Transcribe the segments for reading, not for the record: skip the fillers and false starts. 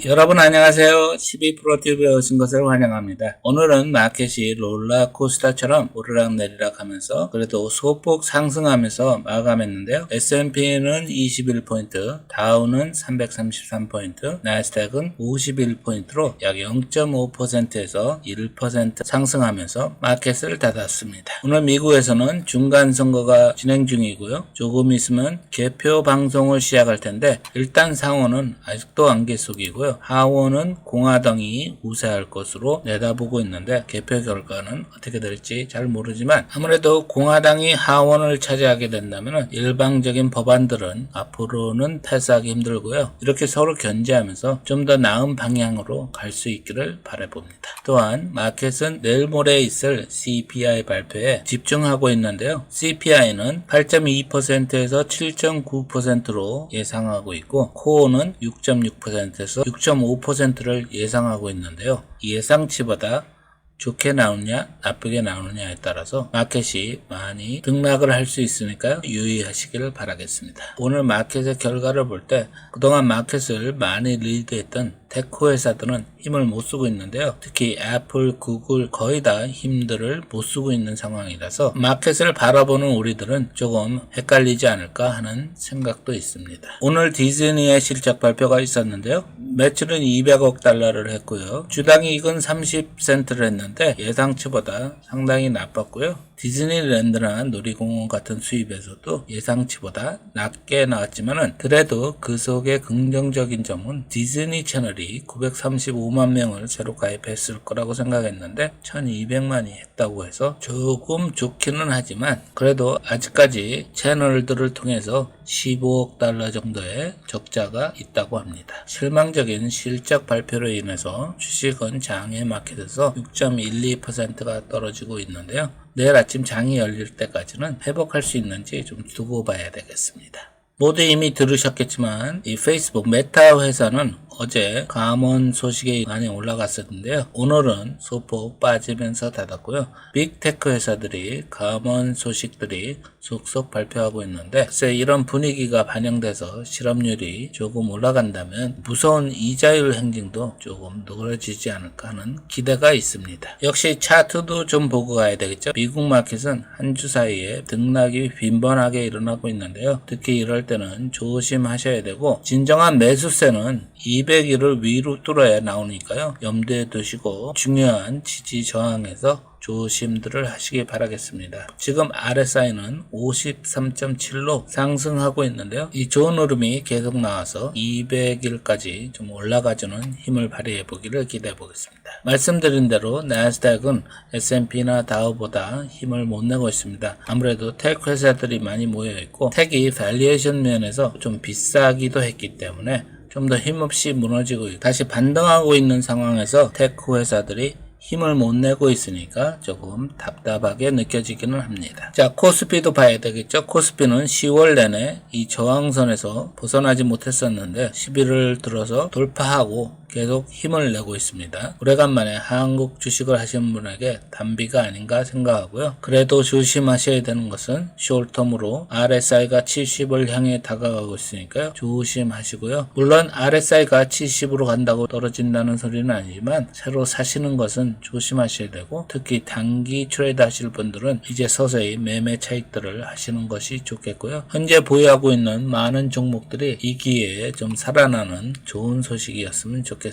여러분 안녕하세요. 12프로TV에 오신 것을 환영합니다. 오늘은 마켓이 롤러코스터처럼 오르락내리락 하면서 그래도 소폭 상승하면서 마감했는데요. S&P는 21포인트, 다우는 333포인트, 나스닥은 51포인트로 약 0.5%에서 1% 상승하면서 마켓을 닫았습니다. 오늘 미국에서는 중간선거가 진행 중이고요. 조금 있으면 개표 방송을 시작할 텐데 일단 상원은 아직도 안개 속이고요. 하원은 공화당이 우세할 것으로 내다보고 있는데 개표 결과는 어떻게 될지 잘 모르지만 아무래도 공화당이 하원을 차지하게 된다면 일방적인 법안들은 앞으로는 패스하기 힘들고요. 이렇게 서로 견제하면서 좀 더 나은 방향으로 갈 수 있기를 바라봅니다. 또한 마켓은 내일 모레 있을 CPI 발표에 집중하고 있는데요. CPI는 8.2%에서 7.9%로 예상하고 있고 코어는 6.6%에서 6.5%를 예상하고 있는데요. 예상치보다 좋게 나오느냐 나쁘게 나오느냐에 따라서 마켓이 많이 등락을 할 수 있으니까요. 유의하시기를 바라겠습니다. 오늘 마켓의 결과를 볼 때 그동안 마켓을 많이 리드했던 테크 회사들은 힘을 못 쓰고 있는데요. 특히 애플, 구글 거의 다 힘들을 못 쓰고 있는 상황이라서 마켓을 바라보는 우리들은 조금 헷갈리지 않을까 하는 생각도 있습니다. 오늘 디즈니의 실적 발표가 있었는데요. 매출은 200억 달러를 했고요. 주당 이익은 30센트를 했는데 예상치보다 상당히 나빴고요. 디즈니랜드나 놀이공원 같은 수입에서도 예상치보다 낮게 나왔지만은 그래도 그 속에 긍정적인 점은 디즈니 채널이 935만 명을 새로 가입했을 거라고 생각했는데 1200만이 했다고 해서 조금 좋기는 하지만 그래도 아직까지 채널들을 통해서 15억 달러 정도의 적자가 있다고 합니다. 실망적인 실적 발표로 인해서 주식은 장외 마켓에서 6.12%가 떨어지고 있는데요. 내일 아침 장이 열릴 때까지는 회복할 수 있는지 좀 두고 봐야 되겠습니다. 모두 이미 들으셨겠지만 이 페이스북 메타 회사는 어제 감원 소식이 많이 올라갔었는데요. 오늘은 소폭 빠지면서 닫았고요. 빅테크 회사들이 감원 소식들이 속속 발표하고 있는데 글쎄 이런 분위기가 반영돼서 실업률이 조금 올라간다면 무서운 이자율 행진도 조금 누그러지지 않을까 하는 기대가 있습니다. 역시 차트도 좀 보고 가야 되겠죠. 미국 마켓은 한 주 사이에 등락이 빈번하게 일어나고 있는데요. 특히 이럴 때는 조심하셔야 되고 진정한 매수세는 200일을 위로 뚫어야 나오니까요. 염두에 두시고 중요한 지지 저항에서 조심들을 하시기 바라겠습니다. 지금 RSI는 53.7로 상승하고 있는데요. 이 좋은 흐름이 계속 나와서 200일까지 좀 올라가주는 힘을 발휘해 보기를 기대해 보겠습니다. 말씀드린 대로 나스닥은 S&P나 다우보다 힘을 못 내고 있습니다. 아무래도 테크 회사들이 많이 모여 있고 tech이 밸류에이션 면에서 좀 비싸기도 했기 때문에 좀 더 힘없이 무너지고 다시 반등하고 있는 상황에서 테크 회사들이 힘을 못 내고 있으니까 조금 답답하게 느껴지기는 합니다. 자, 코스피도 봐야 되겠죠. 코스피는 10월 내내 이 저항선에서 벗어나지 못했었는데 11월 들어서 돌파하고 계속 힘을 내고 있습니다. 오래간만에 한국 주식을 하시는 분에게 단비가 아닌가 생각하고요. 그래도 조심하셔야 되는 것은 숏텀으로 RSI가 70을 향해 다가가고 있으니까요. 조심하시고요. 물론 RSI가 70으로 간다고 떨어진다는 소리는 아니지만 새로 사시는 것은 조심하셔야 되고 특히 단기 트레이드 하실 분들은 이제 서서히 매매 차익들을 하시는 것이 좋겠고요. 현재 보유하고 있는 많은 종목들이 이 기회에 좀 살아나는 좋은 소식이었으면 좋겠습니다.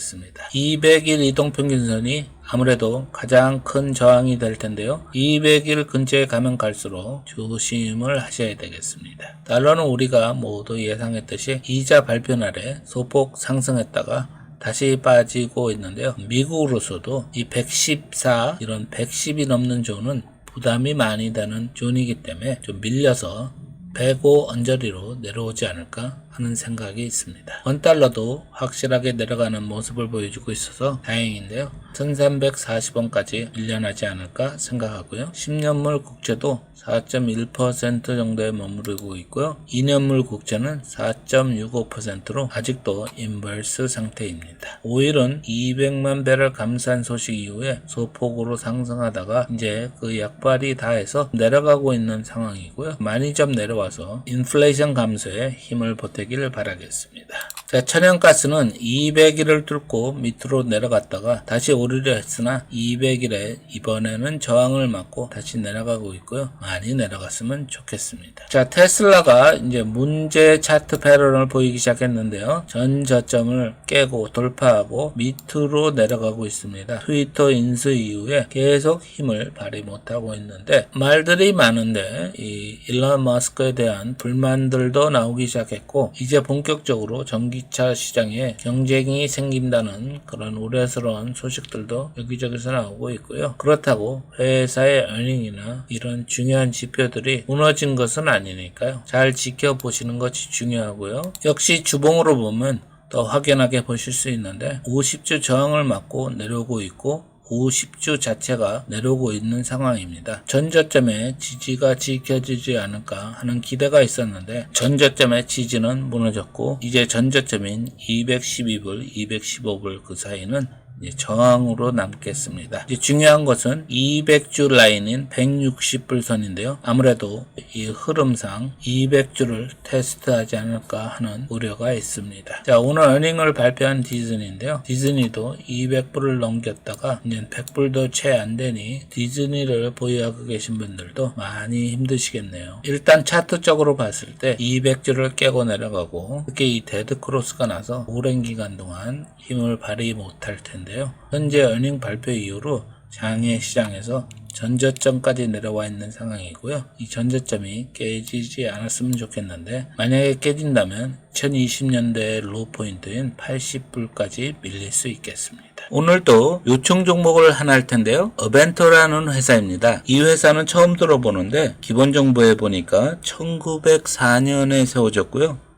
200일 이동평균선이 아무래도 가장 큰 저항이 될 텐데요. 200일 근처에 가면 갈수록 조심을 하셔야 되겠습니다. 달러는 우리가 모두 예상했듯이 이자 발표 날에 소폭 상승했다가 다시 빠지고 있는데요. 미국으로서도 이 114 이런 110이 넘는 존은 부담이 많이 되는 존이기 때문에 좀 밀려서 105 언저리로 내려오지 않을까 하는 생각이 있습니다. 원달러도 확실하게 내려가는 모습을 보여주고 있어서 다행인데요. 1340원까지 밀려나지 않을까 생각하고요. 10년물 국채도 4.1% 정도에 머무르고 있고요. 2년물 국채는 4.65%로 아직도 인버스 상태입니다. 오일은 200만 배럴 감산 소식 이후에 소폭으로 상승하다가 이제 그 약발이 다해서 내려가고 있는 상황이고요. 많이 좀 내려와서 인플레이션 감소에 힘을 보태기를 바라겠습니다. 자, 천연가스는 200일을 뚫고 밑으로 내려갔다가 다시 오르려 했으나 200일에 이번에는 저항을 맞고 다시 내려가고 있고요. 많이 내려갔으면 좋겠습니다. 자, 테슬라가 이제 문제 차트 패턴을 보이기 시작했는데요. 전 저점을 깨고 돌파하고 밑으로 내려가고 있습니다. 트위터 인수 이후에 계속 힘을 발휘 못하고 있는데 말들이 많은데 이 일론 머스크에 대한 불만들도 나오기 시작했고 이제 본격적으로 전기차 시장에 경쟁이 생긴다는 그런 우려스러운 소식들도 여기저기서 나오고 있고요. 그렇다고 회사의 earning이나 이런 중요한 지표들이 무너진 것은 아니니까요. 잘 지켜보시는 것이 중요하고요. 역시 주봉으로 보면 더 확연하게 보실 수 있는데 50주 저항을 맞고 내려오고 있고 50주 자체가 내려오고 있는 상황입니다. 전저점의 지지가 지켜지지 않을까 하는 기대가 있었는데 전저점의 지지는 무너졌고 이제 전저점인 212불, 215불 그 사이는 저항으로 남겠습니다. 이제 중요한 것은 200주 라인인 160불 선인데요. 아무래도 이 흐름상 200주를 테스트하지 않을까 하는 우려가 있습니다. 자, 오늘 어닝을 발표한 디즈니인데요. 디즈니도 200불을 넘겼다가 이제 100불도 채 안 되니 디즈니를 보유하고 계신 분들도 많이 힘드시겠네요. 일단 차트적으로 봤을 때 200주를 깨고 내려가고 특히 이 데드크로스가 나서 오랜 기간 동안 힘을 발휘 못할 텐데 현재 어닝 발표 이후로 장외 시장에서 전저점까지 내려와 있는 상황이고요. 이 전저점이 깨지지 않았으면 좋겠는데 만약에 깨진다면 2020년대의 로우 포인트인 80불까지 밀릴 수 있겠습니다. 오늘도 요청 종목을 하나 할 텐데요. 어벤토라는 회사입니다. 이 회사는 처음 들어보는데 기본 정보에 보니까 1904년에 세워졌고요.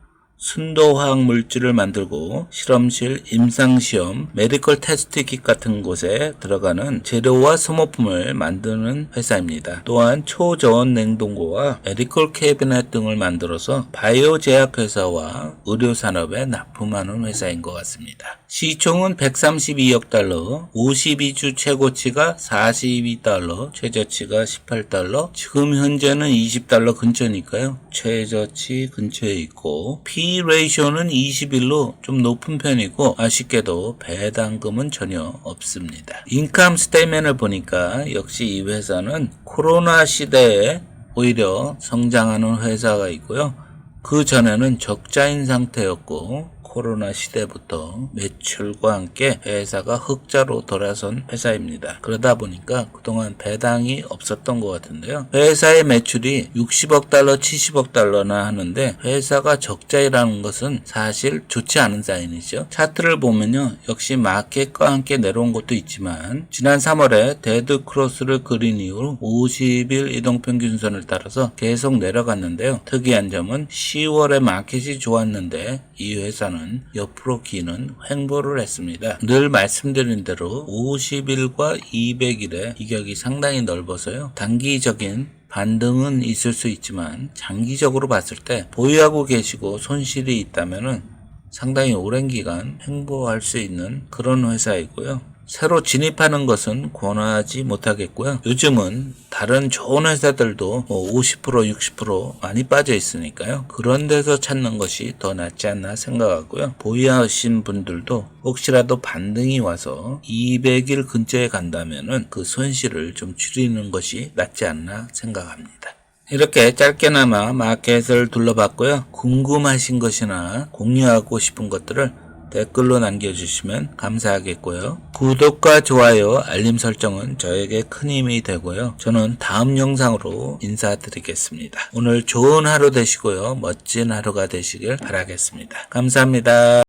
순도화학 물질을 만들고 실험실, 임상시험, 메디컬 테스트 킷 같은 곳에 들어가는 재료와 소모품을 만드는 회사입니다. 또한 초저온 냉동고와 메디컬 캐비넷 등을 만들어서 바이오 제약회사와 의료산업에 납품하는 회사인 것 같습니다. 시총은 132억 달러, 52주 최고치가 42달러, 최저치가 18달러, 지금 현재는 20달러 근처니까요. 최저치 근처에 있고 P 레이쇼는 21로 좀 높은 편이고 아쉽게도 배당금은 전혀 없습니다. 인컴 스테이트먼을 보니까 역시 이 회사는 코로나 시대에 오히려 성장하는 회사가 있고요. 그 전에는 적자인 상태였고 코로나 시대부터 매출과 함께 회사가 흑자로 돌아선 회사입니다. 그러다 보니까 그동안 배당이 없었던 것 같은데요. 회사의 매출이 60억 달러, 70억 달러나 하는데 회사가 적자이라는 것은 사실 좋지 않은 사인이죠. 차트를 보면요. 역시 마켓과 함께 내려온 것도 있지만 지난 3월에 데드 크로스를 그린 이후 50일 이동평균선을 따라서 계속 내려갔는데요. 특이한 점은 10월에 마켓이 좋았는데 이 회사는 옆으로 기는 횡보를 했습니다. 늘 말씀드린 대로 50일과 200일의 이격이 상당히 넓어서요. 단기적인 반등은 있을 수 있지만 장기적으로 봤을 때 보유하고 계시고 손실이 있다면 상당히 오랜 기간 횡보할 수 있는 그런 회사이고요. 새로 진입하는 것은 권하지 못하겠고요. 요즘은 다른 좋은 회사들도 50%, 60% 많이 빠져 있으니까요. 그런 데서 찾는 것이 더 낫지 않나 생각하고요. 보유하신 분들도 혹시라도 반등이 와서 200일 근처에 간다면은 그 손실을 좀 줄이는 것이 낫지 않나 생각합니다. 이렇게 짧게나마 마켓을 둘러봤고요. 궁금하신 것이나 공유하고 싶은 것들을 댓글로 남겨주시면 감사하겠고요. 구독과 좋아요, 알림 설정은 저에게 큰 힘이 되고요. 저는 다음 영상으로 인사드리겠습니다. 오늘 좋은 하루 되시고요. 멋진 하루가 되시길 바라겠습니다. 감사합니다.